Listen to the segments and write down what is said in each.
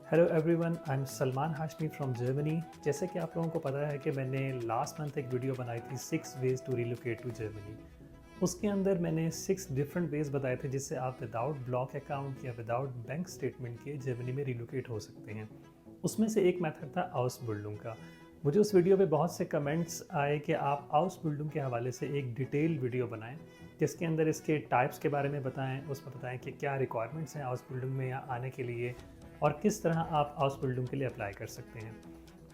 Hello everyone, I am Salman Hashmi from Germany. जैसे कि आप लोगों को पता है कि मैंने लास्ट मंथ एक वीडियो बनाई थी 6 ways to relocate to Germany. उसके अंदर मैंने 6 डिफरेंट वेज बताए थे जिससे आप विदाउट ब्लॉक अकाउंट या विदाउट बैंक स्टेटमेंट के जर्मनी में रिलोकेट हो सकते हैं। उसमें से एक मेथड था आउसबिल्डिंग का। मुझे उस वीडियो पे बहुत से कमेंट्स आए कि आप आउसबिल्डिंग के हवाले से एक डिटेल वीडियो बनाएं जिसके अंदर इसके टाइप्स के बारे में बताएं, उसमें बताएं कि क्या रिक्वायरमेंट्स हैं हाउस बिल्डिंग में यहाँ आने के लिए और किस तरह आप हाउस बिल्डिंग के लिए अप्लाई कर सकते हैं।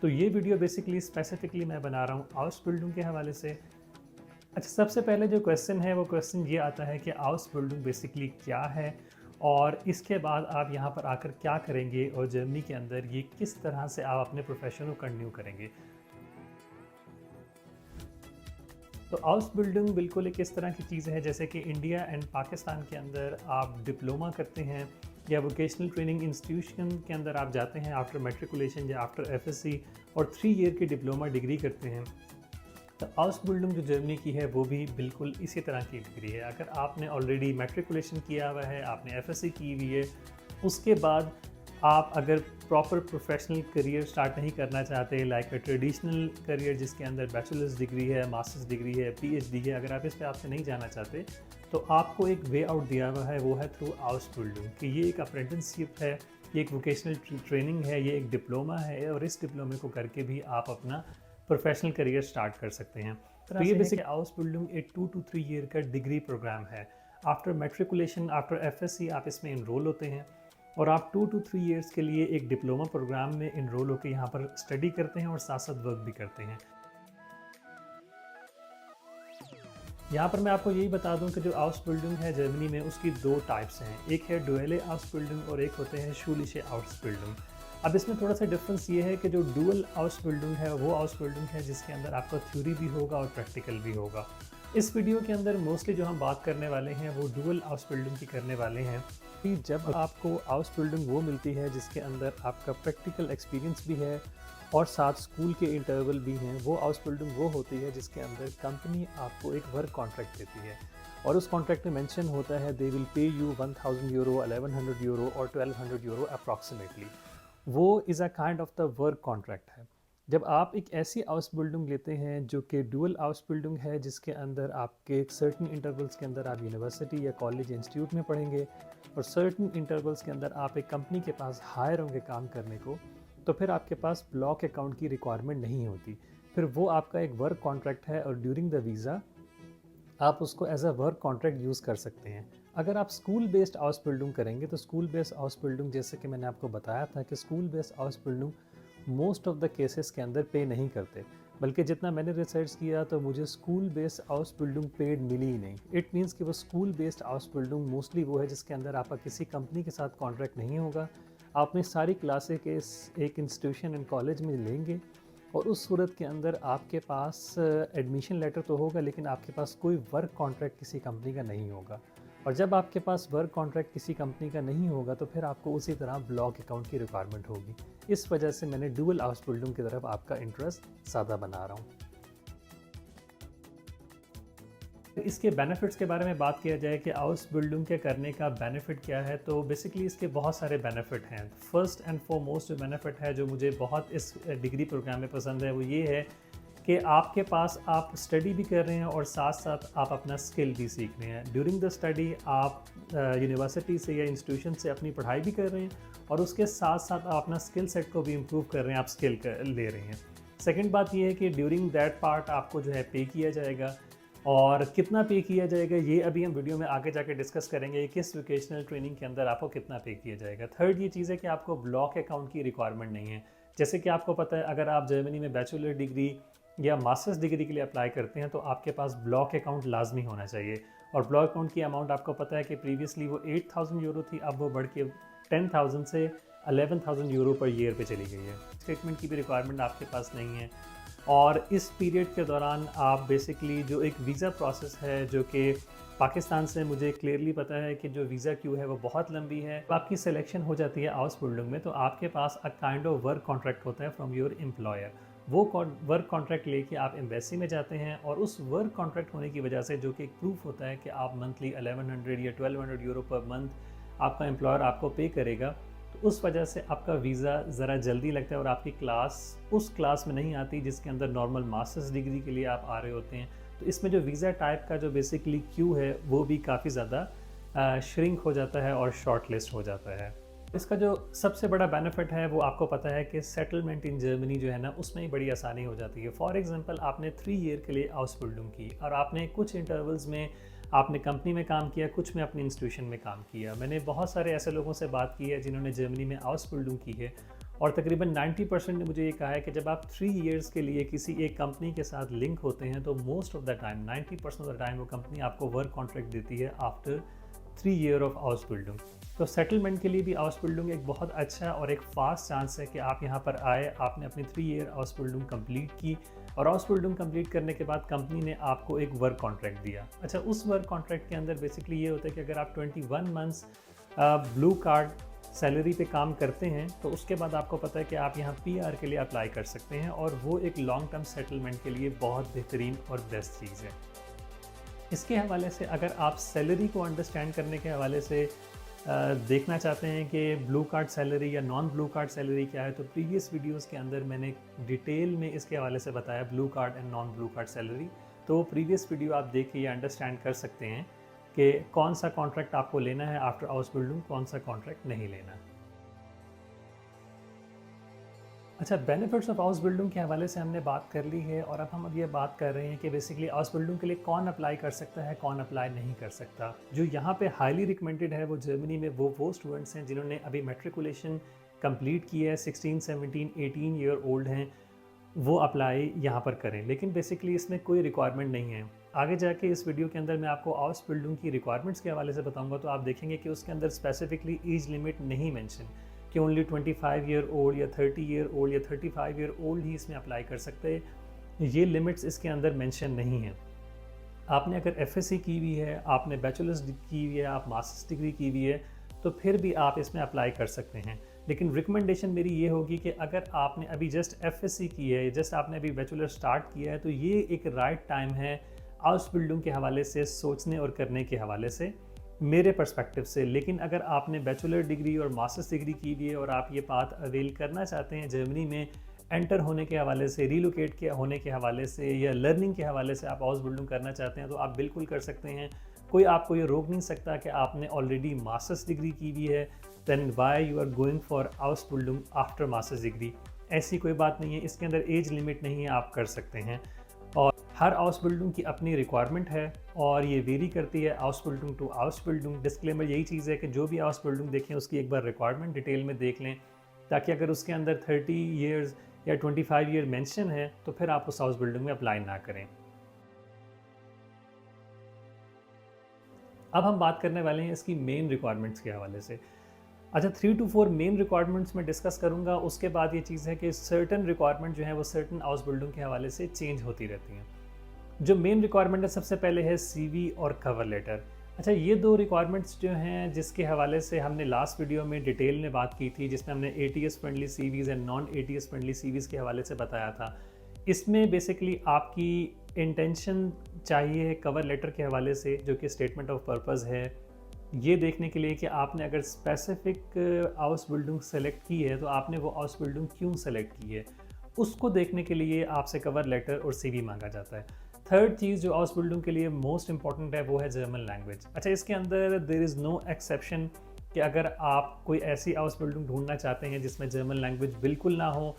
तो ये वीडियो बेसिकली स्पेसिफिकली मैं बना रहा हूँ हाउस बिल्डिंग के हवाले से। अच्छा, सबसे पहले जो क्वेश्चन है वो क्वेश्चन ये आता है कि हाउस बिल्डिंग बेसिकली क्या है और इसके बाद आप यहाँ पर आकर क्या करेंगे और जर्मनी के अंदर ये किस तरह से आप अपने प्रोफेशन को कंटिन्यू करेंगे। तो हाउस बिल्डिंग बिल्कुल एक इस तरह की चीज़ है जैसे कि इंडिया एंड पाकिस्तान के अंदर आप डिप्लोमा करते हैं या वोकेशनल ट्रेनिंग इंस्टीट्यूशन के अंदर आप जाते हैं आफ्टर मेट्रिकुलेशन या आफ्टर एफएससी और 3 ईयर की डिप्लोमा डिग्री करते हैं। तो हाउस बिल्डिंग जो जर्मनी की है वो भी बिल्कुल इसी तरह की डिग्री है। अगर आपने ऑलरेडी मेट्रिकुलेशन किया हुआ है, आपने एफएससी की हुई है, उसके बाद आप अगर प्रॉपर प्रोफेशनल करियर स्टार्ट नहीं करना चाहते, लाइक अ ट्रेडिशनल करियर जिसके अंदर बैचलर्स डिग्री है, मास्टर्स डिग्री है, पीएचडी है, अगर आप इस पे आपसे नहीं जाना चाहते तो आपको एक वे आउट दिया हुआ है, वो है थ्रू हाउस बिल्डिंग कि ये एक अप्रेंटिसशिप है, ये एक वोकेशनल ट्रेनिंग है, ये एक डिप्लोमा है और इस डिप्लोमे को करके भी आप अपना प्रोफेशनल करियर स्टार्ट कर सकते हैं। तो ये बेसिक हाउस बिल्डिंग एक 2 to 3 ईयर का डिग्री प्रोग्राम है। आफ्टर मेट्रिकुलेशन, आफ्टर एफएससी आप इसमें इनरोल होते हैं और आप 2 to 3 ईयर्स के लिए एक डिप्लोमा प्रोग्राम में इनरोल होकर यहाँ पर स्टडी करते हैं और साथ साथ वर्क भी करते हैं। यहाँ पर मैं आपको यही बता दूं कि जो हाउस बिल्डिंग है जर्मनी में उसकी 2 टाइप्स हैं। एक है डुअल हाउस बिल्डिंग और एक होते हैं शूलिशे हाउस बिल्डिंग। अब इसमें थोड़ा सा डिफरेंस ये है कि जो डुअल हाउस बिल्डिंग है वो हाउस बिल्डिंग है जिसके अंदर आपका थ्योरी भी होगा और प्रैक्टिकल भी होगा। इस वीडियो के अंदर मोस्टली जो हम बात करने वाले हैं वो डुअल हाउस बिल्डिंग की करने वाले हैं कि जब आपको हाउस बिल्डिंग वो मिलती है जिसके अंदर आपका प्रैक्टिकल एक्सपीरियंस भी है और साथ स्कूल के इंटरवल भी हैं। वो हाउस बिल्डिंग वो होती है जिसके अंदर कंपनी आपको एक वर्क कॉन्ट्रैक्ट देती है और उस कॉन्ट्रैक्ट में मेंशन होता है they will pay you 1000 euro, 1100 euro और 1200 यूरो अप्रॉक्सीमेटली। वो is a kind of the work contract है। जब आप एक ऐसी हाउस बिल्डिंग लेते हैं जो कि डुअल हाउस बिल्डिंग है जिसके अंदर आपके सर्टन इंटरवल्स के अंदर आप यूनिवर्सिटी या कॉलेज इंस्टीट्यूट में पढ़ेंगे और सर्टन इंटरवल्स के अंदर आप एक कंपनी के पास हायर होंगे काम करने को, तो फिर आपके पास ब्लॉक अकाउंट की रिक्वायरमेंट नहीं होती। फिर वो आपका एक वर्क कॉन्ट्रैक्ट है और ड्यूरिंग द वीज़ा आप उसको as a work contract use कर सकते हैं। अगर आप स्कूल बेस्ड हाउस बिल्डिंग करेंगे तो स्कूल बेस्ड हाउस बिल्डिंग जैसे कि मैंने आपको बताया था कि school based house building most of the cases के अंदर पे नहीं करते, बल्कि जितना मैंने रिसर्च किया तो मुझे school based house building paid मिली ही नहीं। इट मीन्स कि वो school based house building mostly वो है जिसके अंदर आपका किसी कंपनी के साथ कॉन्ट्रैक्ट नहीं होगा। आप अपनी सारी क्लासें के एक इंस्टीट्यूशन एंड कॉलेज में लेंगे और उस सूरत के अंदर आपके पास एडमिशन लेटर तो होगा लेकिन आपके पास कोई वर्क कॉन्ट्रैक्ट किसी कंपनी का नहीं होगा। और जब आपके पास वर्क कॉन्ट्रैक्ट किसी कंपनी का नहीं होगा तो फिर आपको उसी तरह ब्लॉक अकाउंट की रिक्वायरमेंट होगी। इस वजह से मैंने डुअल हाउस बिल्डिंग की तरफ आपका इंटरेस्ट ज़्यादा बना रहा हूँ। इसके बेनिफिट्स के बारे में बात किया जाए कि हाउस बिल्डिंग के करने का बेनिफिट क्या है, तो बेसिकली इसके बहुत सारे बेनिफिट हैं। फर्स्ट एंड फॉरमोस्ट जो बेनिफिट है जो मुझे बहुत इस डिग्री प्रोग्राम में पसंद है वो ये है कि आपके पास आप स्टडी भी कर रहे हैं और साथ साथ आप अपना स्किल भी सीख रहे हैं। ड्यूरिंग द स्टडी आप यूनिवर्सिटी से या इंस्टीट्यूशन से अपनी पढ़ाई भी कर रहे हैं और उसके साथ साथ आप अपना स्किल सेट को भी इम्प्रूव कर रहे हैं, आप स्किल ले रहे हैं। सेकेंड बात यह है कि ड्यूरिंग दैट पार्ट आपको जो है पे किया जाएगा और कितना पे किया जाएगा ये अभी हम वीडियो में आगे जाके डिस्कस करेंगे, किस वोकेशनल ट्रेनिंग के अंदर आपको कितना पे किया जाएगा। थर्ड ये चीज़ है कि आपको ब्लॉक अकाउंट की रिक्वायरमेंट नहीं है। जैसे कि आपको पता है अगर आप जर्मनी में बैचलर डिग्री या मास्टर्स डिग्री के लिए अप्लाई करते हैं तो आपके पास ब्लॉक अकाउंट लाजमी होना चाहिए और ब्लॉक अकाउंट की अमाउंट आपको पता है कि प्रीवियसली वो 8000 यूरो थी, अब वो बढ़ के 10,000 से 11,000 यूरो पर ईयर पे चली गई है। स्टेटमेंट की भी रिक्वायरमेंट आपके पास नहीं है और इस पीरियड के दौरान आप बेसिकली जो एक वीज़ा प्रोसेस है जो कि पाकिस्तान से मुझे क्लियरली पता है कि जो वीज़ा क्यू है वो बहुत लंबी है। तो आपकी सिलेक्शन हो जाती है हाउस बिल्डिंग में तो आपके पास a kind of work contract होता है फ्रॉम योर एम्प्लॉयर। वो वर्क कॉन्ट्रैक्ट लेके आप एम्बेसी में जाते हैं और उस वर्क कॉन्ट्रैक्ट होने की वजह से जो कि एक प्रूफ होता है कि आप मंथली 1100 या 1200 यूरो पर मंथ आपका एम्प्लॉयर आपको पे करेगा, तो उस वजह से आपका वीज़ा ज़रा जल्दी लगता है और आपकी क्लास उस क्लास में नहीं आती जिसके अंदर नॉर्मल मास्टर्स डिग्री के लिए आप आ रहे होते हैं। तो इसमें जो वीज़ा टाइप का जो बेसिकली क्यू है वो भी काफ़ी ज़्यादा श्रिंक हो जाता है और शॉर्ट लिस्ट हो जाता है। इसका जो सबसे बड़ा बेनिफिट है वो आपको पता है कि सेटलमेंट इन जर्मनी जो है ना उसमें ही बड़ी आसानी हो जाती है। फॉर एग्जांपल आपने 3 ईयर के लिए आउसबिल्डिंग की और आपने कुछ इंटरवल्स में आपने कंपनी में काम किया, कुछ में अपनी इंस्टीट्यूशन में काम किया। मैंने बहुत सारे ऐसे लोगों से बात की है जिन्होंने जर्मनी में आउसबिल्डिंग की है और तकरीबन 90% ने मुझे ये कहा है कि जब आप 3 ईयर्स के लिए किसी एक कंपनी के साथ लिंक होते हैं तो most of the time 90% of the time वो कंपनी आपको वर्क कॉन्ट्रैक्ट देती है आफ्टर 3 ईयर ऑफ आउसबिल्डिंग। तो सेटलमेंट के लिए भी आउसबिल्डिंग एक बहुत अच्छा और एक फास्ट चांस है कि आप यहाँ पर आए, आपने अपनी 3 ईयर आउसबिल्डिंग कंप्लीट की और आउसबिल्डिंग कंप्लीट करने के बाद कंपनी ने आपको एक वर्क कॉन्ट्रैक्ट दिया। अच्छा, उस वर्क कॉन्ट्रैक्ट के अंदर बेसिकली ये होता है कि अगर आप 21 मंथ्स ब्लू कार्ड सैलरी पे काम करते हैं तो उसके बाद आपको पता है कि आप यहाँ पीआर के लिए अप्लाई कर सकते हैं और वो एक लॉन्ग टर्म सेटलमेंट के लिए बहुत बेहतरीन और बेस्ट चीज़ है। इसके हवाले से अगर आप सैलरी को अंडरस्टैंड करने के हवाले से देखना चाहते हैं कि ब्लू कार्ड सैलरी या नॉन ब्लू कार्ड सैलरी क्या है, तो प्रीवियस वीडियोस के अंदर मैंने डिटेल में इसके हवाले से बताया blue card and non blue card salary. तो प्रीवियस वीडियो आप देख के ये अंडरस्टैंड कर सकते हैं कि कौन सा कॉन्ट्रैक्ट आपको लेना है आफ्टर हाउस बिल्डिंग, कौन सा कॉन्ट्रैक्ट नहीं लेना। अच्छा, बेनिफिट्स ऑफ हाउस बिल्डिंग के हवाले से हमने बात कर ली है और अब ये बात कर रहे हैं कि बेसिकली हाउस बिल्डिंग के लिए कौन अप्लाई कर सकता है, कौन अप्लाई नहीं कर सकता। जो यहाँ पे हाईली रिकमेंडेड है वो जर्मनी में वो स्टूडेंट्स हैं जिन्होंने अभी मेट्रिकुलेशन कंप्लीट की है, 16, 17, 18 ईयर ओल्ड हैं, वो अप्लाई यहाँ पर करें। लेकिन बेसिकली इसमें कोई रिक्वायरमेंट नहीं है। आगे जाके इस वीडियो के अंदर मैं आपको हाउस बिल्डिंग की रिक्वायरमेंट्स के हवाले से बताऊँगा तो आप देखेंगे कि उसके अंदर स्पेसिफिकली एज लिमिट नहीं मेंशन कि ओनली 25 ईयर ओल्ड या 30 ईयर ओल्ड या 35 ईयर ओल्ड ही इसमें अप्लाई कर सकते हैं। ये लिमिट्स इसके अंदर मेंशन नहीं है। आपने अगर एफएससी की हुई है, आपने बैचलर्स की हुई है, आप मास्टर्स डिग्री की हुई है, तो फिर भी आप इसमें अप्लाई कर सकते हैं। लेकिन रिकमेंडेशन मेरी ये होगी कि अगर आपने अभी जस्ट एफएससी की है, जस्ट आपने अभी बैचलर स्टार्ट किया है, तो ये एक राइट टाइम है हाउस बिल्डिंग के हवाले से सोचने और करने के हवाले से, मेरे पर्सपेक्टिव से। लेकिन अगर आपने बैचलर डिग्री और मास्टर्स डिग्री की हुई है और आप ये पाथ अवेल करना चाहते हैं जर्मनी में एंटर होने के हवाले से, रीलोकेट के होने के हवाले से या लर्निंग के हवाले से आप हाउस बिल्डिंग करना चाहते हैं, तो आप बिल्कुल कर सकते हैं। कोई आपको ये रोक नहीं सकता कि आपने ऑलरेडी मास्टर्स डिग्री की हुई है, then why you are going for Ausbildung after masters degree. ऐसी कोई बात नहीं है, इसके अंदर एज लिमिट नहीं है, आप कर सकते हैं। और हर हाउस बिल्डिंग की अपनी रिक्वायरमेंट है और ये वेरी करती है Ausbildung to Ausbildung. Disclaimer यही चीज़ है कि जो भी हाउस बिल्डिंग देखें उसकी एक बार रिक्वायरमेंट डिटेल में देख लें, ताकि अगर उसके अंदर 30 ईयर्स या 25 ईयर मेंशन है तो फिर आप उस हाउस बिल्डिंग में अप्लाई ना करें। अब हम बात करने वाले हैं इसकी मेन रिक्वायरमेंट्स के हवाले से। अच्छा, 3 to 4 मेन रिक्वायरमेंट्स में डिस्कस करूंगा। उसके बाद ये चीज़ है कि सर्टन रिक्वायरमेंट जो है वो सर्टन हाउस बिल्डिंग के हवाले से चेंज होती रहती हैं। जो मेन रिक्वायरमेंट है सबसे पहले है सीवी और कवर लेटर। अच्छा, ये दो रिक्वायरमेंट्स जो हैं जिसके हवाले से हमने लास्ट वीडियो में डिटेल में बात की थी, जिसमें हमने ATS friendly CVs and non ATS friendly CVs के हवाले से बताया था। इसमें बेसिकली आपकी इंटेंशन चाहिए कवर लेटर के हवाले से, जो कि स्टेटमेंट ऑफ पर्पज़ है, ये देखने के लिए कि आपने अगर स्पेसिफिक हाउस बिल्डिंग सेलेक्ट की है तो आपने वो हाउस बिल्डिंग क्यों सेलेक्ट की है, उसको देखने के लिए आपसे कवर लेटर और सीवी मांगा जाता है। थर्ड चीज़ जो हाउस बिल्डिंग के लिए मोस्ट इंपॉर्टेंट है वो है जर्मन लैंग्वेज। अच्छा, इसके अंदर देयर इज़ नो एक्सेप्शन कि अगर आप कोई ऐसी हाउस बिल्डिंग ढूंढना चाहते हैं जिसमें जर्मन लैंग्वेज बिल्कुल ना हो,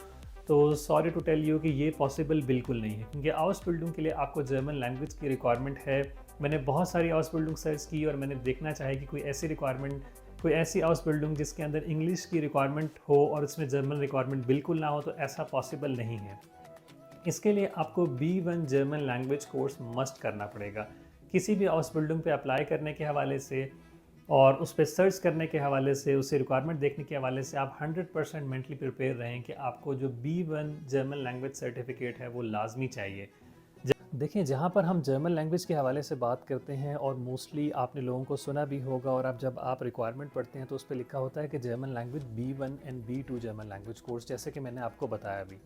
तो सॉरी टू टेल यू कि ये पॉसिबल बिल्कुल नहीं है, क्योंकि हाउस बिल्डिंग के लिए आपको जर्मन लैंग्वेज की रिक्वायरमेंट है। मैंने बहुत सारी हाउस बिल्डिंग सर्च की और मैंने देखना चाहे कि कोई ऐसी रिक्वायरमेंट, कोई ऐसी हाउस बिल्डिंग जिसके अंदर इंग्लिश की रिक्वायरमेंट हो और इसमें जर्मन रिक्वायरमेंट बिल्कुल ना हो, तो ऐसा पॉसिबल नहीं है। इसके लिए आपको B1 German language course must करना पड़ेगा। किसी भी हाउस बिल्डिंग पे अप्लाई करने के हवाले से और उस पर सर्च करने के हवाले से, उससे रिक्वायरमेंट देखने के हवाले से आप 100% मेंटली प्रिपेयर रहें कि आपको जो B1 जर्मन लैंग्वेज सर्टिफिकेट है वो लाजमी चाहिए। देखिए, जहाँ पर हम जर्मन लैंग्वेज के हवाले से बात करते हैं और मोस्टली आपने लोगों को सुना भी होगा और अब जब आप रिक्वायरमेंट पढ़ते हैं तो उस पर लिखा होता है कि German language B1 and B2 German language course, जैसे कि मैंने आपको बताया अभी।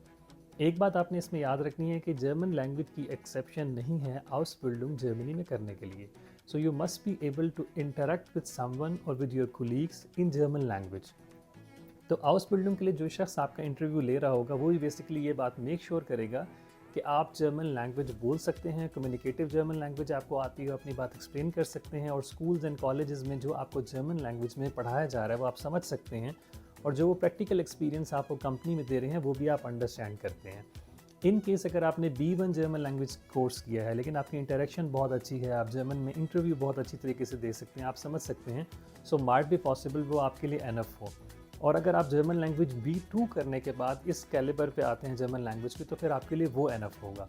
एक बात आपने इसमें याद रखनी है कि जर्मन लैंग्वेज की एक्सेप्शन नहीं है हाउस बिल्डिंग जर्मनी में करने के लिए। So you must be able to interact with someone और with your colleagues in German language. तो हाउस बिल्डिंग के लिए जो शख्स आपका इंटरव्यू ले रहा होगा वो भी बेसिकली ये बात मेक श्योर करेगा कि आप जर्मन लैंग्वेज बोल सकते हैं, कम्युनिकेटिव जर्मन लैंग्वेज आपको आती है, अपनी बात एक्सप्लेन कर सकते हैं, और स्कूल्स एंड कॉलेजेस में जो आपको जर्मन लैंग्वेज में पढ़ाया जा रहा है वो आप समझ सकते हैं, और जो वो प्रैक्टिकल एक्सपीरियंस आपको कंपनी में दे रहे हैं वो भी आप अंडरस्टैंड करते हैं। इन केस अगर आपने B1 जर्मन लैंग्वेज कोर्स किया है लेकिन आपकी इंटरेक्शन बहुत अच्छी है, आप जर्मन में इंटरव्यू बहुत अच्छी तरीके से दे सकते हैं, आप समझ सकते हैं, सो माइट बी पॉसिबल वो आपके लिए एनफ हो। और अगर आप जर्मन लैंग्वेज B2 करने के बाद इस कैलिबर पे आते हैं जर्मन लैंग्वेज की, तो फिर आपके लिए वो एनफ होगा।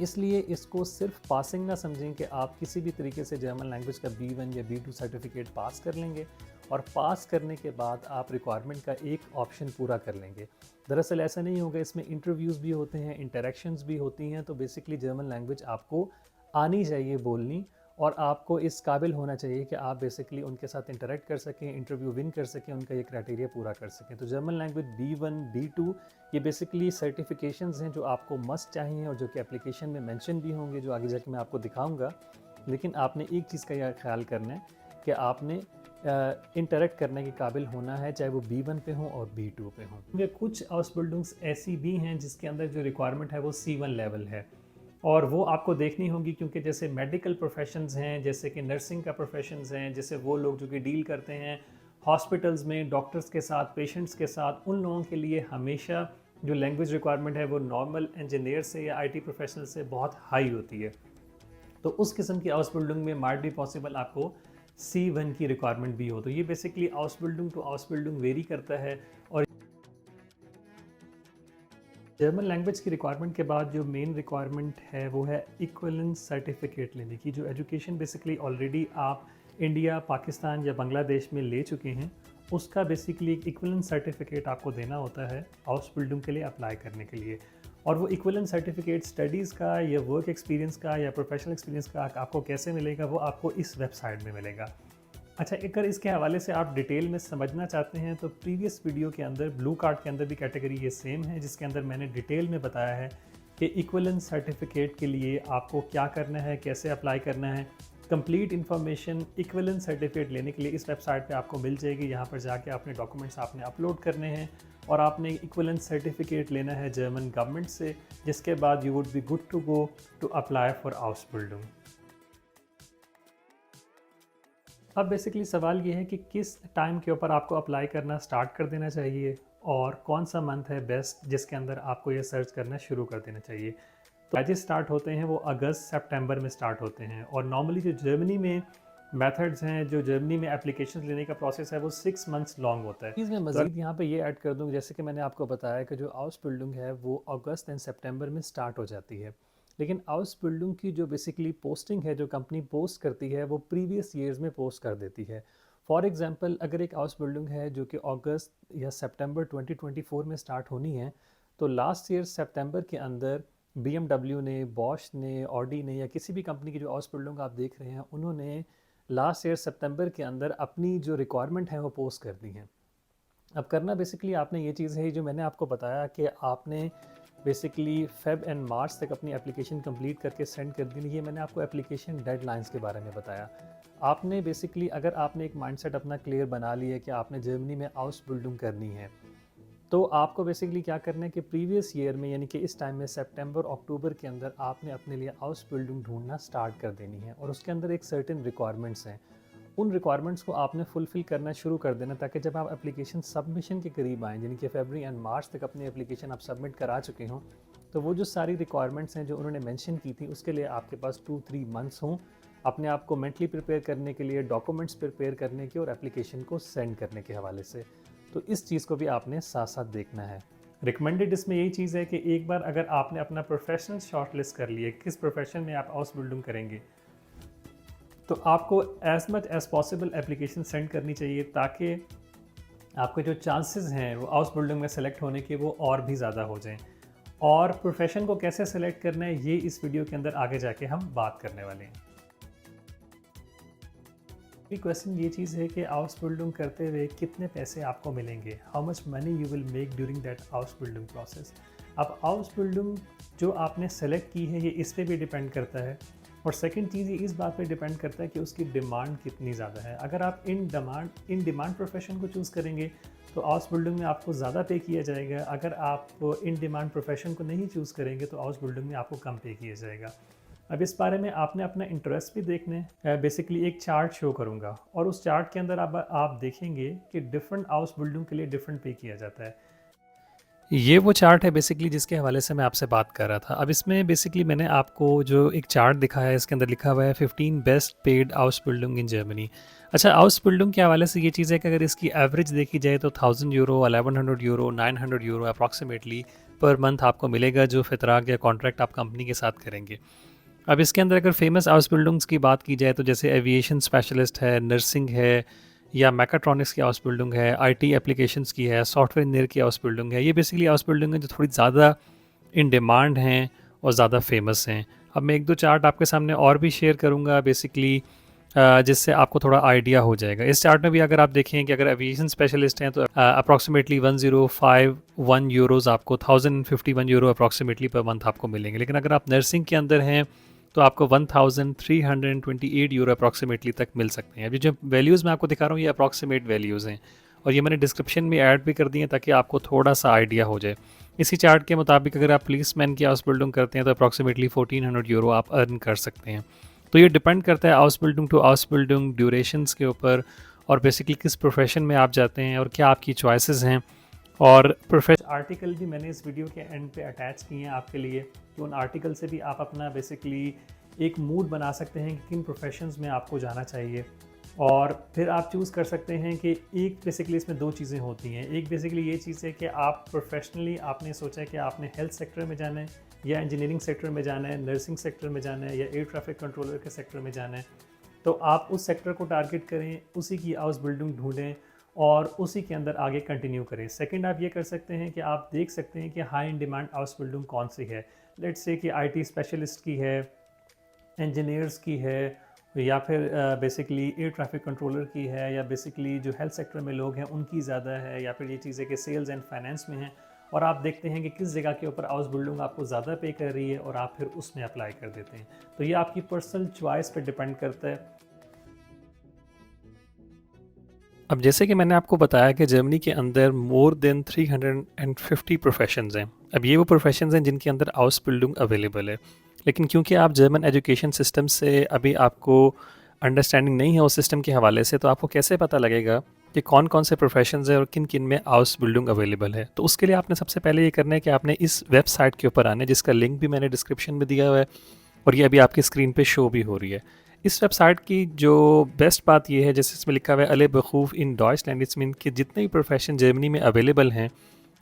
इसलिए इसको सिर्फ पासिंग ना समझें कि आप किसी भी तरीके से जर्मन लैंग्वेज का B1 या B2 सर्टिफिकेट पास कर लेंगे और पास करने के बाद आप रिक्वायरमेंट का एक ऑप्शन पूरा कर लेंगे। दरअसल ऐसा नहीं होगा, इसमें इंटरव्यूज़ भी होते हैं, इंटरेक्शंस भी होती हैं, तो बेसिकली जर्मन लैंग्वेज आपको आनी चाहिए बोलनी, और आपको इस काबिल होना चाहिए कि आप बेसिकली उनके साथ इंटरेक्ट कर सकें, इंटरव्यू विन कर सकें, उनका ये क्राइटेरिया पूरा कर सकें। तो जर्मन लैंग्वेज B1 B2 ये बेसिकली सर्टिफिकेशंस हैं जो आपको मस्ट चाहिए और जो कि एप्लीकेशन में मेंशन भी होंगे, जो आगे जाके मैं आपको दिखाऊंगा। लेकिन आपने एक चीज़ का यह ख्याल करना है कि आपने इंटरेक्ट करने के काबिल होना है, चाहे वो B1 पे हो और B2 पे हो। ये कुछ हाउस बिल्डिंग्स ऐसी भी हैं जिसके अंदर जो रिक्वायरमेंट है वो C1 लेवल है, और वो आपको देखनी होगी, क्योंकि जैसे मेडिकल प्रोफेशंस हैं, जैसे कि नर्सिंग का प्रोफेशंस हैं, जैसे वो लोग जो कि डील करते हैं हॉस्पिटल्स में डॉक्टर्स के साथ, पेशेंट्स के साथ, उन लोगों के लिए हमेशा जो लैंग्वेज रिक्वायरमेंट है वो नॉर्मल इंजीनियर से या IT प्रोफेशनल से बहुत हाई होती है। तो उस किस्म की हाउस बिल्डिंग में माइट भी पॉसिबल आपको C1 की रिक्वायरमेंट भी हो। तो ये basically Ausbildung to Ausbildung vary करता है। और जर्मन लैंग्वेज की रिक्वायरमेंट के बाद जो मेन रिक्वायरमेंट है वो है इक्विवेलेंस सर्टिफिकेट लेने की। जो एजुकेशन बेसिकली ऑलरेडी आप इंडिया, पाकिस्तान या बांग्लादेश में ले चुके हैं, उसका बेसिकली एक इक्विवेलेंस सर्टिफिकेट आपको देना होता है हाउस बिल्डिंग के लिए अप्लाई करने के लिए। और वो इक्विवेलेंस सर्टिफिकेट स्टडीज़ का या वर्क एक्सपीरियंस का या प्रोफेशनल एक्सपीरियंस का आपको कैसे मिलेगा, वो आपको इस वेबसाइट में मिलेगा। अच्छा, अगर इसके हवाले से आप डिटेल में समझना चाहते हैं तो प्रीवियस वीडियो के अंदर ब्लू कार्ड के अंदर भी कैटेगरी ये सेम है, जिसके अंदर मैंने डिटेल में बताया है कि इक्विवेलेंस सर्टिफिकेट के लिए आपको क्या करना है, कैसे अप्लाई करना है। कंप्लीट इन्फॉर्मेशन इक्विवेलेंस सर्टिफिकेट लेने के लिए इस वेबसाइट पे आपको मिल जाएगी। यहाँ पर जाके अपने डॉक्यूमेंट्स आपने अपलोड करने हैं और आपने इक्विवेलेंस सर्टिफिकेट लेना है जर्मन गवर्नमेंट से, जिसके बाद you would be good to go to apply for Ausbildung. अब बेसिकली सवाल ये है कि किस टाइम के ऊपर आपको अप्लाई करना स्टार्ट कर देना चाहिए और कौन सा मंथ है बेस्ट जिसके अंदर आपको ये सर्च करना शुरू कर देना चाहिए। तो बैचेस स्टार्ट होते हैं वो अगस्त सितंबर में स्टार्ट होते हैं, और नॉर्मली जो जर्मनी में मेथड्स हैं, जो जर्मनी में एप्लीकेशन लेने का प्रोसेस है वो 6 मंथ्स लॉन्ग होता है। मैं मज़ीद यहाँ पे ये ऐड कर दूँ, जैसे कि मैंने आपको बताया कि जो हाउस बिल्डिंग है वो अगस्त एंड सितंबर में स्टार्ट हो जाती है, लेकिन हाउस बिल्डिंग की जो बेसिकली पोस्टिंग है, जो कंपनी पोस्ट करती है, वो प्रीवियस ईयर्स में पोस्ट कर देती है। फॉर एग्जांपल अगर एक हाउस बिल्डिंग है जो कि अगस्त या सितंबर 2024 में स्टार्ट होनी है, तो लास्ट ईयर सितंबर के अंदर BMW ने, बॉश ने, ऑडी ने या किसी भी कंपनी की जो हाउस बिल्डिंग आप देख रहे हैं, उन्होंने लास्ट ईयर सितंबर के अंदर अपनी जो रिक्वायरमेंट है वो पोस्ट कर दी हैं। अब करना बेसिकली आपने ये चीज़ है जो मैंने आपको बताया कि आपने बेसिकली फेब एंड मार्च तक अपनी एप्लीकेशन कंप्लीट करके सेंड कर दी। ये मैंने आपको एप्लीकेशन डेडलाइंस के बारे में बताया। आपने बेसिकली अगर आपने एक माइंडसेट अपना क्लियर बना लिया कि आपने जर्मनी में हाउस बिल्डिंग करनी है, तो आपको बेसिकली क्या करना है कि प्रीवियस ईयर में यानी कि इस टाइम में सितंबर अक्टूबर के अंदर आपने अपने लिए हाउस बिल्डिंग ढूंढना स्टार्ट कर देनी है, और उसके अंदर एक सर्टेन रिक्वायरमेंट्स हैं। उन रिक्वायरमेंट्स को आपने फुलफ़िल करना शुरू कर देना, ताकि जब आप एप्लीकेशन सबमिशन के करीब आएँ, यानी कि फरवरी एंड मार्च तक अपनी एप्लीकेशन आप सबमिट करा चुके हों, तो वो जो सारी रिक्वायरमेंट्स हैं जो उन्होंने मेंशन की थी, उसके लिए आपके पास 2-3 मंथ्स हों अपने आप को मेंटली प्रिपेयर करने के लिए, डॉक्यूमेंट्स प्रिपेयर करने के और एप्लीकेशन को सेंड करने के हवाले से। तो इस चीज़ को भी आपने साथ साथ देखना है। रिकमेंडेड इसमें यही चीज़ है कि एक बार अगर आपने अपना प्रोफेशनल शॉर्ट लिस्ट कर लिया, किस प्रोफेशन में आप हाउस बिल्डिंग करेंगे, तो आपको as much as possible application send करनी चाहिए, ताकि आपके जो चांसेस हैं वो हाउस बिल्डिंग में सेलेक्ट होने के वो और भी ज़्यादा हो जाएं। और प्रोफेशन को कैसे सेलेक्ट करना है ये इस वीडियो के अंदर आगे जाके हम बात करने वाले हैं। क्वेश्चन ये चीज़ है कि हाउस बिल्डिंग करते हुए कितने पैसे आपको मिलेंगे, how much money you will make during that house building process. अब हाउस बिल्डिंग जो आपने सेलेक्ट की है ये इस पे भी डिपेंड करता है और सेकंड चीज़ ये इस बात पे डिपेंड करता है कि उसकी डिमांड कितनी ज़्यादा है। अगर आप इन डिमांड प्रोफेशन को चूज़ करेंगे तो हाउस बिल्डिंग में आपको ज़्यादा पे किया जाएगा। अगर आप इन डिमांड प्रोफेशन को नहीं चूज़ करेंगे तो हाउस बिल्डिंग में आपको कम पे किया जाएगा। अब इस बारे में आपने अपना इंटरेस्ट भी देखना है। बेसिकली एक चार्ट शो करूँगा और उस चार्ट के अंदर आप देखेंगे कि डिफरेंट हाउस बिल्डिंग के लिए डिफरेंट पे किया जाता है। ये वो चार्ट है बेसिकली जिसके हवाले से मैं आपसे बात कर रहा था। अब इसमें बेसिकली मैंने आपको जो एक चार्ट दिखाया है, इसके अंदर लिखा हुआ है 15 best paid house building in Germany. अच्छा, हाउस बिल्डिंग के हवाले से ये चीज़ है कि अगर इसकी एवरेज देखी जाए तो 1000 euro, 1100 euro, 900 euro approximately per month आपको मिलेगा, जो फितराक या कॉन्ट्रैक्ट आप कंपनी के साथ करेंगे। अब इसके अंदर अगर फेमस हाउस बिल्डिंग्स की बात की जाए तो जैसे एविएशन स्पेशलिस्ट है, नर्सिंग है, या मैकाट्रॉनिक्स की हाउस बिल्डिंग है, आईटी एप्लीकेशंस की है, सॉफ्टवेयर इंजीनियर की हाउस बिल्डिंग है। ये बेसिकली हाउस बिल्डिंग है जो थोड़ी ज़्यादा इन डिमांड हैं और ज़्यादा फेमस हैं। अब मैं एक दो चार्ट आपके सामने और भी शेयर करूँगा बेसिकली, जिससे आपको थोड़ा आइडिया हो जाएगा। इस चार्ट में भी अगर आप देखें कि अगर एविएशन स्पेशलिस्ट हैं तो अप्रॉक्सीमेटली 1051 यूरोज़ आपको 1051 यूरो अप्रॉक्सीमेटली पर मंथ आपको मिलेंगे। लेकिन अगर आप नर्सिंग के अंदर हैं तो आपको 1328 यूरो अप्रॉक्सीमेटली तक मिल सकते हैं। अभी जो वैल्यूज़ मैं आपको दिखा रहा हूँ ये अप्रॉक्सीमेट वैल्यूज़ हैं और ये मैंने डिस्क्रिप्शन में ऐड भी कर दी है ताकि आपको थोड़ा सा आइडिया हो जाए। इसी चार्ट के मुताबिक अगर आप पुलिसमैन की हाउस बिल्डिंग करते हैं तो अप्रॉक्सीमेटली 1400 यूरो आप अर्न कर सकते हैं। तो ये डिपेंड करता है Ausbildung to Ausbildung, durations के ऊपर, और बेसिकली किस प्रोफेशन में आप जाते हैं और क्या आपकी चॉइसेस हैं। और प्रोफेशन आर्टिकल भी मैंने इस वीडियो के एंड पे अटैच किए हैं आपके लिए, कि उन आर्टिकल से भी आप अपना बेसिकली एक मूड बना सकते हैं कि किन प्रोफेशंस में आपको जाना चाहिए। और फिर आप चूज़ कर सकते हैं कि एक बेसिकली इसमें दो चीज़ें होती हैं। एक बेसिकली ये चीज़ है कि आप प्रोफेशनली आपने सोचा है कि आपने हेल्थ सेक्टर में जाना है या इंजीनियरिंग सेक्टर में जाना है, नर्सिंग सेक्टर में जाना है या एयर ट्रैफिक कंट्रोलर के सेक्टर में जाना है। तो आप उस सेक्टर को टारगेट करें, उसी की हाउस बिल्डिंग ढूंढें और उसी के अंदर आगे कंटिन्यू करें। सेकंड आप ये कर सकते हैं कि आप देख सकते हैं कि high in demand house building कौन सी है। लेट्स से कि आईटी स्पेशलिस्ट की है, इंजीनियर्स की है, या फिर बेसिकली एयर ट्रैफिक कंट्रोलर की है, या बेसिकली जो हेल्थ सेक्टर में लोग हैं उनकी ज़्यादा है, या फिर ये चीज़ें कि सेल्स एंड फाइनेंस में है। और आप देखते हैं कि किस जगह के ऊपर हाउस बिल्डिंग आपको ज़्यादा पे कर रही है और आप फिर उसमें अप्लाई कर देते हैं। तो ये आपकी पर्सनल चॉइस पे डिपेंड करता है। अब जैसे कि मैंने आपको बताया कि जर्मनी के अंदर मोर देन 350 प्रोफेशंस हैं। अब ये वो प्रोफेशंस हैं जिनके अंदर हाउस बिल्डिंग अवेलेबल है। लेकिन क्योंकि आप जर्मन एजुकेशन सिस्टम से अभी आपको अंडरस्टैंडिंग नहीं है उस सिस्टम के हवाले से, तो आपको कैसे पता लगेगा कि कौन कौन से प्रोफेशंस हैं और किन किन में हाउस बिल्डिंग अवेलेबल है। तो उसके लिए आपने सबसे पहले ये करना है कि आपने इस वेबसाइट के ऊपर आना है, जिसका लिंक भी मैंने डिस्क्रिप्शन में दिया हुआ है और ये अभी आपकी स्क्रीन पे शो भी हो रही है। इस वेबसाइट की जो बेस्ट बात ये है, जैसे इसमें लिखा हुआ है अले बखूफ इन डॉइचलैंड, इट्स मीन कि जितने भी प्रोफेशन जर्मनी में अवेलेबल हैं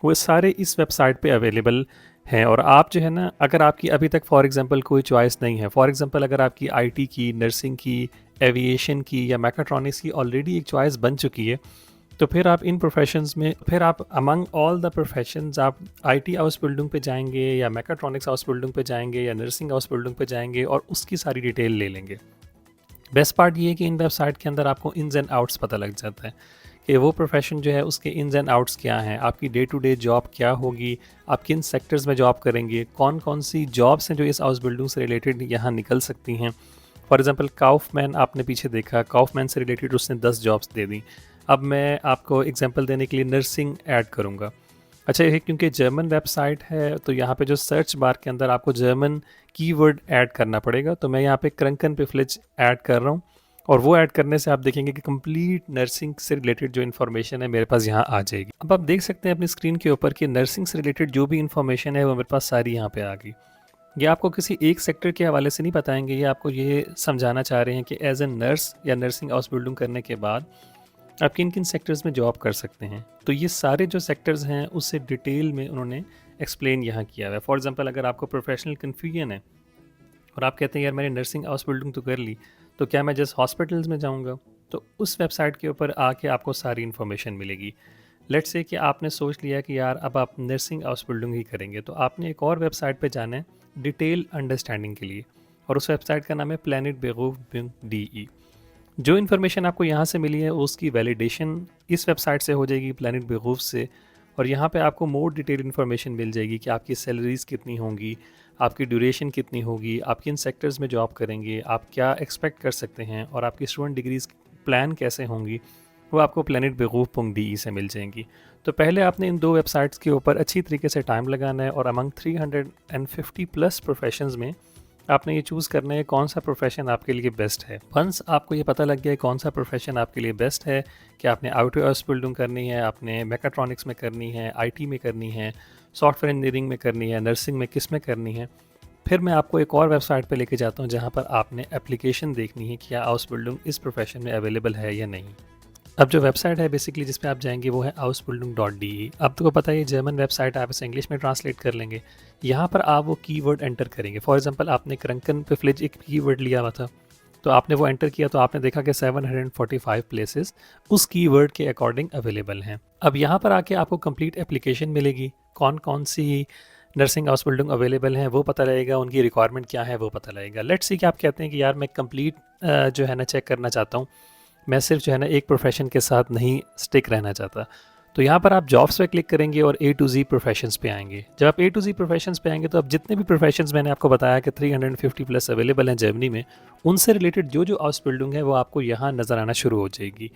वो सारे इस वेबसाइट पे अवेलेबल हैं। और आप जो है ना, अगर आपकी अभी तक फॉर एग्जांपल कोई चॉइस नहीं है, फॉर एग्जांपल अगर आपकी आईटी की, नर्सिंग की, एविएशन की या मैकाट्रॉनिक्स की ऑलरेडी एक चॉइस बन चुकी है, तो फिर आप इन प्रोफेशंस में, फिर आप अमंग ऑल द प्रोफेशंस आप आईटी हाउस बिल्डिंग पे जाएंगे या मैकाट्रॉनिक्स हाउस बिल्डिंग पे जाएंगे या नर्सिंग हाउस बिल्डिंग पे जाएंगे और उसकी सारी डिटेल ले लेंगे। बेस्ट पार्ट ये है कि इन वेबसाइट के अंदर आपको इन्स एंड आउट्स पता लग जाता है कि वो प्रोफेशन जो है उसके इन्स एंड आउट्स क्या हैं, आपकी डे टू डे जॉब क्या होगी, आप किन सेक्टर्स में जॉब करेंगे, कौन कौन सी जॉब्स हैं जो इस हाउस बिल्डिंग से रिलेटेड यहाँ निकल सकती हैं। फॉर एग्जांपल काउफमैन आपने पीछे देखा, काउफमैन से रिलेटेड उसने 10 जॉब्स दे दी। अब मैं आपको एग्जांपल देने के लिए नर्सिंग ऐड करूँगा। अच्छा, ये क्योंकि जर्मन वेबसाइट है तो यहाँ पे जो सर्च बार के अंदर आपको जर्मन कीवर्ड ऐड करना पड़ेगा। तो मैं यहाँ पे क्रंकन प्रिविलेज ऐड कर रहा हूँ और वो ऐड करने से आप देखेंगे कि कंप्लीट नर्सिंग से रिलेटेड जो इन्फॉर्मेशन है मेरे पास यहाँ आ जाएगी। अब आप देख सकते हैं अपनी स्क्रीन के ऊपर कि नर्सिंग से रिलेटेड जो भी इन्फॉर्मेशन है वो मेरे पास सारी यहाँ पे आ गई। ये आपको किसी एक सेक्टर के हवाले से नहीं बताएंगे, ये आपको ये समझाना चाह रहे हैं कि एज ए नर्स या नर्सिंग हाउस बिल्डिंग करने के बाद आप किन किन सेक्टर्स में जॉब कर सकते हैं। तो ये सारे जो सेक्टर्स हैं उससे डिटेल में उन्होंने एक्सप्लेन यहाँ किया हुआ है। फॉर एग्जांपल अगर आपको प्रोफेशनल कन्फ्यूजन है और आप कहते हैं यार मैंने नर्सिंग हाउस बिल्डिंग तो कर ली, तो क्या मैं जस्ट हॉस्पिटल्स में जाऊँगा, तो उस वेबसाइट के ऊपर आके आपको सारी इन्फॉर्मेशन मिलेगी। लेट्स से कि आपने सोच लिया कि यार अब आप नर्सिंग हाउस बिल्डिंग ही करेंगे, तो आपने एक और वेबसाइट पे जाना है डिटेल अंडरस्टैंडिंग के लिए, और उस वेबसाइट का नाम है प्लैनेट बेगूफ DE। जो इन्फॉर्मेशन आपको यहाँ से मिली है उसकी वैलिडेशन इस वेबसाइट से हो जाएगी, प्लैनेट बेगूफ से, और यहाँ पे आपको मोर डिटेल इन्फॉर्मेशन मिल जाएगी कि आपकी सैलरीज़ कितनी होंगी, आपकी ड्यूरेशन कितनी होगी, आप किन सेक्टर्स में जॉब करेंगे, आप क्या एक्सपेक्ट कर सकते हैं और आपकी स्टूडेंट डिग्रीज़ प्लान कैसे होंगी, वो आपको planetbegoof.de से मिल जाएंगी। तो पहले आपने इन 2 वेबसाइट्स के ऊपर अच्छी तरीके से टाइम लगाना है और अमंग 350 प्लस प्रोफेशंस में आपने ये चूज़ करना है कौन सा प्रोफेशन आपके लिए बेस्ट है। वंस आपको ये पता लग गया है कौन सा प्रोफेशन आपके लिए बेस्ट है कि आपने आउटसोर्स बिल्डिंग करनी है, आपने मैकाट्रॉनिक्स में करनी है, आईटी में करनी है, सॉफ्टवेयर इंजीनियरिंग में करनी है, नर्सिंग में किस में करनी है, फिर मैं आपको एक और वेबसाइट पे लेके जाता हूँ जहाँ पर आपने एप्लीकेशन देखनी है कि क्या हाउस बिल्डिंग इस प्रोफेशन में अवेलेबल है या नहीं। अब जो वेबसाइट है बेसिकली जिस पे आप जाएंगे वो है hausbildung.de। अब तो पता है ये जर्मन वेबसाइट, आप इसे इंग्लिश में ट्रांसलेट कर लेंगे। यहाँ पर आप वो कीवर्ड एंटर करेंगे। फॉर एग्जांपल आपने क्रंकन प्रिविलेज एक कीवर्ड लिया हुआ था, तो आपने वो एंटर किया तो आपने देखा कि 745 प्लेसेस उस कीवर्ड के अकॉर्डिंग अवेलेबल हैं। अब यहाँ पर आके आपको कंप्लीट एप्लीकेशन मिलेगी, कौन कौन सी नर्सिंग हाउस बिल्डिंग अवेलेबल हैं वो पता लगेगा, उनकी रिक्वायरमेंट क्या है वो पता लगेगा। लेट्स सी कि आप कहते हैं कि यार मैं कंप्लीट जो है ना चेक करना चाहता हूँ, मैं सिर्फ जो है ना एक प्रोफेशन के साथ नहीं स्टिक रहना चाहता। तो यहाँ पर आप जॉब्स पे क्लिक करेंगे और A to Z प्रोफेशंस पे आएंगे। जब आप A to Z प्रोफेशंस पे आएंगे तो अब जितने भी प्रोफेशंस मैंने आपको बताया कि 350 प्लस अवेलेबल हैं जर्मनी में, उनसे रिलेटेड जो जो हाउस बिल्डिंग है वो आपको यहाँ नज़र आना शुरू हो जाएगी।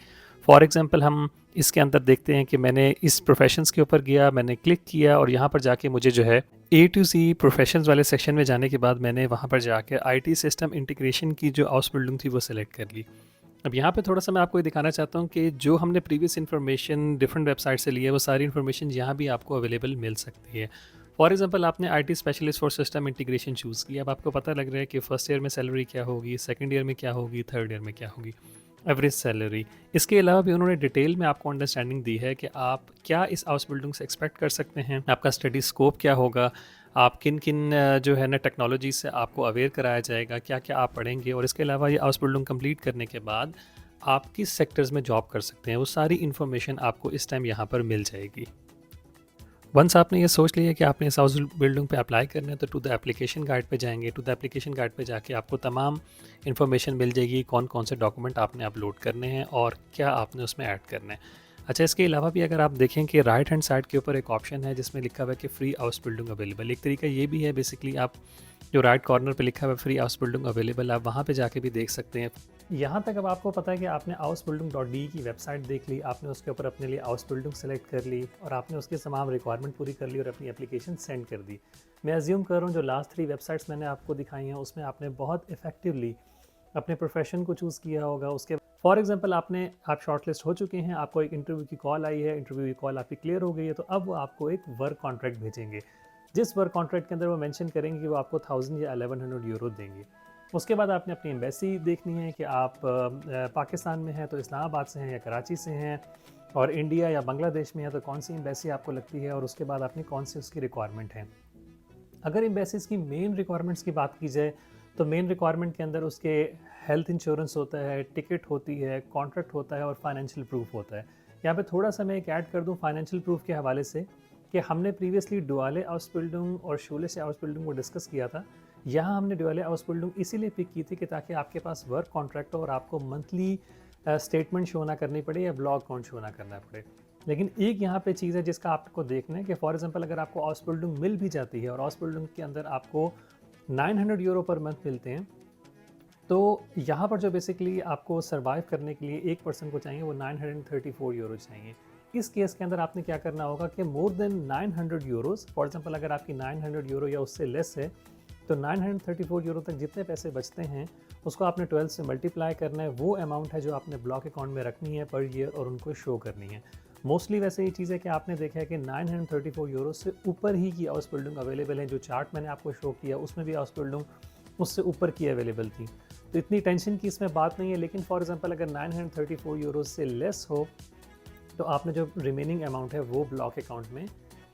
फॉर एग्जांपल हम इसके अंदर देखते हैं कि मैंने इस प्रोफेशंस के ऊपर गया, मैंने क्लिक किया और यहाँ पर जाके मुझे जो है A to Z प्रोफेशंस वाले सेक्शन में जाने के बाद मैंने वहाँ पर जाके IT सिस्टम इंटीग्रेशन की जो हाउस बिल्डिंग थी वो सिलेक्ट कर ली। अब यहाँ पे थोड़ा सा मैं आपको ये दिखाना चाहता हूँ कि जो हमने प्रीवियस इन्फॉर्मेशन डिफरेंट वेबसाइट से ली है वो सारी इन्फॉर्मेशन यहाँ भी आपको अवेलेबल मिल सकती है। फॉर एग्जांपल आपने IT specialist for system integration choose किया। अब आपको पता लग रहा है कि फर्स्ट ईयर में सैलरी क्या होगी, सेकंड ईयर में क्या होगी, थर्ड ईयर में क्या होगी, एवरेज सैलरी। इसके अलावा भी उन्होंने डिटेल में आपको अंडरस्टैंडिंग दी है कि आप क्या इस हाउस बिल्डिंग से एक्सपेक्ट कर सकते हैं, आपका स्टडी स्कोप क्या होगा, आप किन किन जो है ना टेक्नोलॉजी से आपको अवेयर कराया जाएगा, क्या क्या आप पढ़ेंगे, और इसके अलावा ये हाउस बिल्डिंग कंप्लीट करने के बाद आप किस सेक्टर्स में जॉब कर सकते हैं, वो सारी इन्फॉर्मेशन आपको इस टाइम यहाँ पर मिल जाएगी। वंस आपने ये सोच लिया कि आपने इस हाउस बिल्डिंग पे अप्लाई करना है तो टू द एप्लीकेशन गाइड पे जाएंगे। टू द एप्लीकेशन गाइड पे जाके आपको तमाम इन्फॉर्मेशन मिल जाएगी, कौन कौन से डॉक्यूमेंट आपने अपलोड करने हैं और क्या आपने उसमें ऐड करना है। अच्छा, इसके अलावा भी अगर आप देखें कि राइट हैंड साइड के ऊपर एक ऑप्शन है जिसमें लिखा हुआ है कि फ्री हाउस बिल्डिंग अवेलेबल। एक तरीका ये भी है, बेसिकली आप जो राइट कॉर्नर पे लिखा हुआ है फ्री हाउस बिल्डिंग अवेलेबल, आप वहाँ पे जाके भी देख सकते हैं। यहाँ तक अब आपको पता है कि आपने hausbildung.de की वेबसाइट देख ली, आपने उसके ऊपर अपने लिए हाउस बिल्डिंग सेलेक्ट कर ली और आपने उसकी तमाम रिक्वायरमेंट पूरी कर ली और अपनी एप्लीकेशन सेंड कर दी। मैं अज्यूम कर रहा हूँ जो लास्ट 3 वेबसाइट्स मैंने आपको दिखाई हैं उसमें आपने बहुत इफेक्टिवली अपने प्रोफेशन को चूज़ किया होगा। उसके फॉर एग्जांपल आप शॉर्टलिस्ट हो चुके हैं, आपको एक इंटरव्यू की कॉल आई है, इंटरव्यू की कॉल आपकी क्लियर हो गई है, तो अब वो आपको एक वर्क कॉन्ट्रैक्ट भेजेंगे, जिस वर्क कॉन्ट्रैक्ट के अंदर वो मेंशन करेंगे कि वो आपको 1000 या 1100 यूरो देंगे। उसके बाद आपने अपनी एम्बेसी देखनी है कि आप पाकिस्तान में हैं तो इस्लामाबाद से हैं या कराची से हैं, और इंडिया या बांग्लादेश में है तो कौन सी एम्बेसी आपको लगती है, और उसके बाद आपने कौन सी उसकी रिक्वायरमेंट है। अगर एम्बेसीज़ की मेन रिक्वायरमेंट्स की बात की जाए तो मेन रिक्वायरमेंट के अंदर उसके हेल्थ इंश्योरेंस होता है, टिकट होती है, कॉन्ट्रैक्ट होता है और फाइनेंशियल प्रूफ होता है। यहाँ पे थोड़ा सा मैं एक ऐड कर दूँ फाइनेंशियल प्रूफ के हवाले से कि हमने प्रीवियसली डुआले हाउस बिल्डिंग और शूले हाउस बिल्डिंग को डिस्कस किया था। यहाँ हमने डुआले हाउस बिल्डिंग इसीलिए पिक की थी कि ताकि आपके पास वर्क कॉन्ट्रैक्ट हो और आपको मंथली स्टेटमेंट शो ना करनी पड़े या ब्लॉग अकाउंट शो ना करना पड़े। लेकिन एक यहाँ पे चीज़ है जिसका आपको देखना है कि फॉर एग्जांपल अगर आपको हाउस बिल्डिंग मिल भी जाती है और हाउस बिल्डिंग के अंदर आपको 900 यूरो पर मंथ मिलते हैं, तो यहाँ पर जो बेसिकली आपको सर्वाइव करने के लिए एक पर्सन को चाहिए वो 934 यूरो चाहिए। इस केस के अंदर आपने क्या करना होगा कि more than 900 Euros, for example अगर आपकी 900 यूरो या उससे लेस है तो 934 यूरो तक जितने पैसे बचते हैं उसको आपने 12 से मल्टीप्लाई करना है। वो अमाउंट है जो आपने ब्लॉक अकाउंट में रखनी है पर ईयर और उनको शो करनी है। मोस्टली वैसे ये चीज़ है कि आपने देखा है कि 934 यूरो से ऊपर ही की हाउस बिल्डिंग अवेलेबल है। जो चार्ट मैंने आपको शो किया उसमें भी हाउस बिल्डिंग उससे ऊपर की अवेलेबल थी, तो इतनी टेंशन की इसमें बात नहीं है। लेकिन फॉर एग्जांपल अगर 934 यूरो से लेस हो तो आपने जो रिमेनिंग अमाउंट है वो ब्लॉक अकाउंट में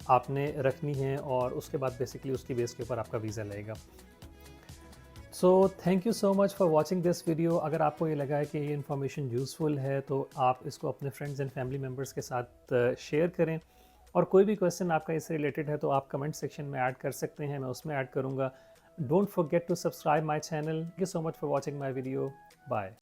आपने रखनी है और उसके बाद बेसिकली उसकी बेस के ऊपर आपका वीज़ा लगेगा। So thank you so much for watching this video. अगर आपको ये लगा है कि ये इन्फॉर्मेशन यूज़फुल है तो आप इसको अपने फ्रेंड्स एंड फैमिली मेम्बर्स के साथ शेयर करें, और कोई भी क्वेश्चन आपका इससे रिलेटेड है तो आप कमेंट सेक्शन में ऐड कर सकते हैं, मैं उसमें ऐड करूँगा। Don't forget to subscribe my channel. Thank you so much for watching my video. Bye.